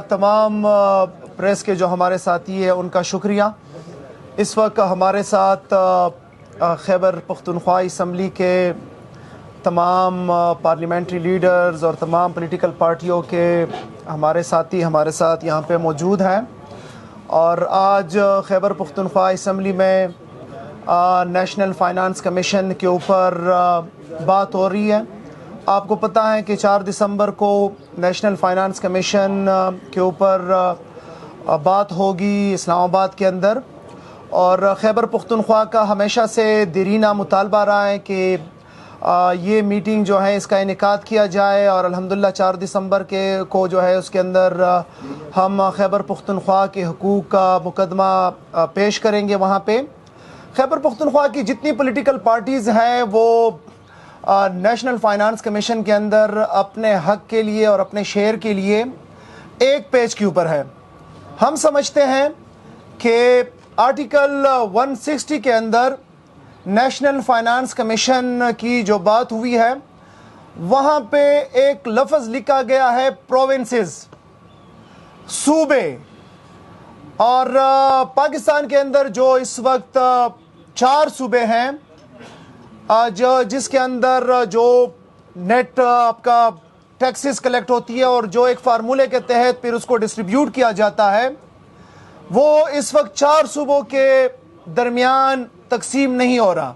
تمام پریس کے جو ہمارے ساتھی ہیں ان کا شکریہ۔ اس وقت ہمارے ساتھ خیبر پختونخوا اسمبلی کے تمام پارلیمنٹری لیڈرز اور تمام پولیٹیکل پارٹیوں کے ہمارے ساتھی ہمارے ساتھ یہاں پہ موجود ہیں، اور آج خیبر پختونخوا اسمبلی میں نیشنل فائنانس کمیشن کے اوپر بات ہو رہی ہے۔ آپ کو پتہ ہے کہ 4 دسمبر کو نیشنل فائنانس کمیشن کے اوپر بات ہوگی اسلام آباد کے اندر، اور خیبر پختونخوا کا ہمیشہ سے دیرینہ مطالبہ رہا ہے کہ یہ میٹنگ جو ہے اس کا انعقاد کیا جائے، اور الحمدللہ 4 دسمبر کو جو ہے اس کے اندر ہم خیبر پختونخوا کے حقوق کا مقدمہ پیش کریں گے۔ وہاں پہ خیبر پختونخوا کی جتنی پولیٹیکل پارٹیز ہیں وہ نیشنل فائنانس کمیشن کے اندر اپنے حق کے لیے اور اپنے شیئر کے لیے ایک پیج کے اوپر ہے۔ ہم سمجھتے ہیں کہ آرٹیکل 160 کے اندر نیشنل فائنانس کمیشن کی جو بات ہوئی ہے وہاں پہ ایک لفظ لکھا گیا ہے پروونسز، صوبے، اور پاکستان کے اندر جو اس وقت 4 صوبے ہیں جس کے اندر جو نیٹ آپ کا ٹیکسز کلیکٹ ہوتی ہے اور جو ایک فارمولے کے تحت پھر اس کو ڈسٹریبیوٹ کیا جاتا ہے، وہ اس وقت 4 صوبوں کے درمیان تقسیم نہیں ہو رہا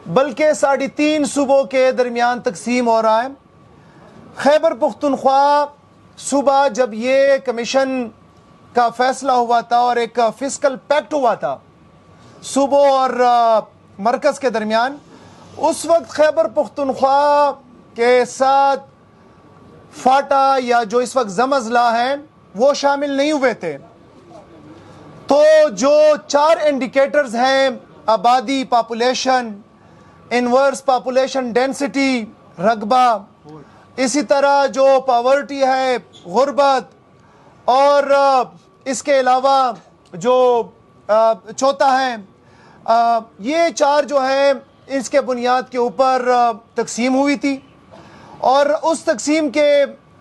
بلکہ 3.5 صوبوں کے درمیان تقسیم ہو رہا ہے۔ خیبر پختونخوا صوبہ جب یہ کمیشن کا فیصلہ ہوا تھا اور ایک فسکل پیکٹ ہوا تھا صوبوں اور مرکز کے درمیان، اس وقت خیبر پختونخوا کے ساتھ فاٹا یا جو اس وقت زم اضلاع ہیں وہ شامل نہیں ہوئے تھے۔ تو جو 4 انڈیکیٹرز ہیں، آبادی، پاپولیشن، انورس پاپولیشن ڈینسٹی، رقبہ، اسی طرح جو پاورٹی ہے، غربت، اور اس کے علاوہ جو چوتھا ہے، یہ 4 جو ہیں اس کے بنیاد کے اوپر تقسیم ہوئی تھی، اور اس تقسیم کے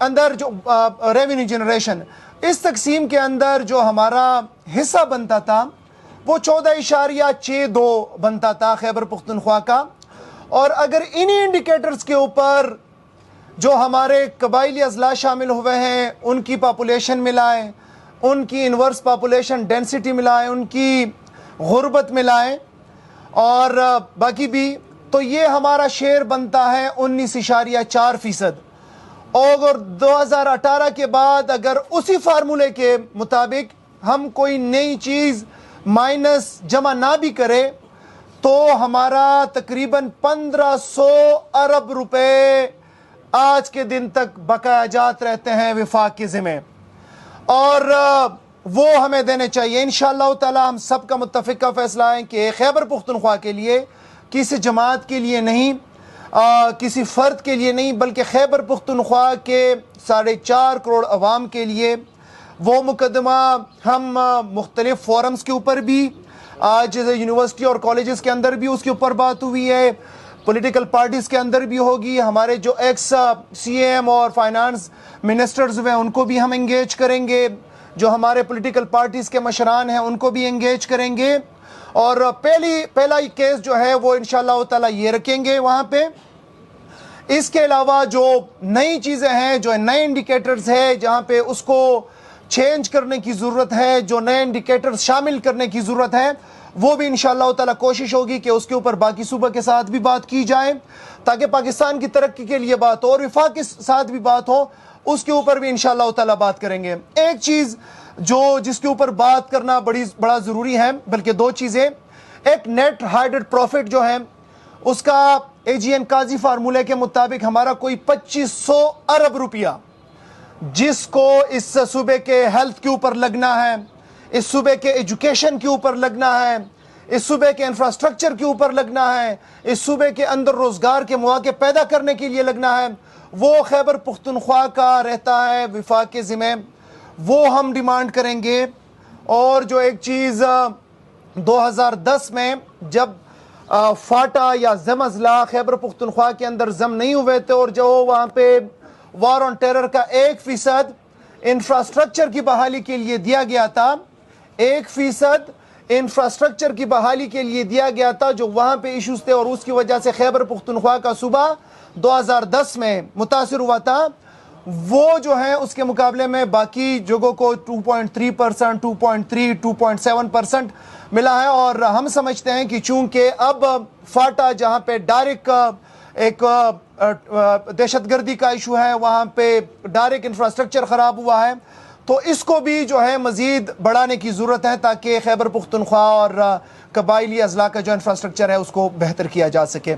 اندر جو ریونیو جنریشن، اس تقسیم کے اندر جو ہمارا حصہ بنتا تھا وہ 14.62 بنتا تھا خیبر پختونخوا کا۔ اور اگر انہی انڈیکیٹرز کے اوپر جو ہمارے قبائلی اضلاع شامل ہوئے ہیں ان کی پاپولیشن ملائیں، ان کی انورس پاپولیشن ڈینسٹی ملائیں، ان کی غربت ملائیں اور باقی بھی، تو یہ ہمارا شیئر بنتا ہے 19.4%۔ اور 2018 کے بعد اگر اسی فارمولے کے مطابق ہم کوئی نئی چیز مائنس جمع نہ بھی کرے تو ہمارا تقریباً 1500 ارب روپے آج کے دن تک بقایا جات رہتے ہیں وفاق کے ذمہ، اور وہ ہمیں دینے چاہیے۔ انشاءاللہ تعالی ہم سب کا متفقہ فیصلہ ہے کہ خیبر پختونخوا کے لیے، کسی جماعت کے لیے نہیں، کسی فرد کے لیے نہیں، بلکہ خیبر پختونخوا کے 4.5 کروڑ عوام کے لیے وہ مقدمہ ہم مختلف فورمز کے اوپر بھی، آج یونیورسٹی اور کالجز کے اندر بھی اس کے اوپر بات ہوئی ہے، پولیٹیکل پارٹیز کے اندر بھی ہوگی، ہمارے جو ایکس سی ایم اور فائنانس منسٹرز ہوئے ان کو بھی ہم انگیج کریں گے، جو ہمارے پولیٹیکل پارٹیز کے مشران ہیں ان کو بھی انگیج کریں گے، اور پہلا کیس جو ہے وہ انشاءاللہ تعالی یہ رکھیں گے وہاں پہ۔ اس کے علاوہ جو نئی چیزیں ہیں، جو نئے انڈیکیٹرز ہیں جہاں پہ اس کو چینج کرنے کی ضرورت ہے، جو نئے انڈیکیٹرز شامل کرنے کی ضرورت ہے، وہ بھی انشاءاللہ تعالی کوشش ہوگی کہ اس کے اوپر باقی صوبہ کے ساتھ بھی بات کی جائے تاکہ پاکستان کی ترقی کے لیے بات ہو اور وفاق کے ساتھ بھی بات ہو، اس کے اوپر بھی انشاءاللہ تعالی بات کریں گے۔ ایک چیز جس کے اوپر بات کرنا بڑا ضروری ہے، بلکہ 2 چیزیں، ایک نیٹ ہائیڈڈ پروفٹ جو ہے اس کا اے جی این قاضی فارمولے کے مطابق ہمارا کوئی 2500 ارب روپیہ جس کو اس صوبے کے ہیلتھ کے اوپر لگنا ہے، اس صوبے کے ایجوکیشن کے اوپر لگنا ہے، اس صوبے کے انفراسٹرکچر کے اوپر لگنا ہے، اس صوبے کے اندر روزگار کے مواقع پیدا کرنے کے لیے لگنا ہے، وہ خیبر پختونخوا کا رہتا ہے وفاق کے ذمہ، وہ ہم ڈیمانڈ کریں گے۔ اور جو ایک چیز 2010 میں جب فاٹا یا زم اضلاع خیبر پختونخوا کے اندر زم نہیں ہوئے تھے اور جو وہاں پہ وار آن ٹیرر کا 1% انفراسٹرکچر کی بحالی کے لیے دیا گیا تھا، 1% انفراسٹرکچر کی بحالی کے لیے دیا گیا تھا جو وہاں پہ ایشوز تھے، اور اس کی وجہ سے خیبر پختونخوا کا صوبہ 2010 میں متاثر ہوا تھا، وہ جو ہیں اس کے مقابلے میں باقی جگہوں کو 2.3%، 2.3، 2.7% ملا ہے۔ اور ہم سمجھتے ہیں کہ چونکہ اب فاٹا جہاں پہ ڈائریکٹ ایک دہشت گردی کا ایشو ہے، وہاں پہ ڈائریکٹ انفراسٹرکچر خراب ہوا ہے، تو اس کو بھی جو ہے مزید بڑھانے کی ضرورت ہے تاکہ خیبر پختونخوا اور قبائلی اضلاع کا جو انفراسٹرکچر ہے اس کو بہتر کیا جا سکے۔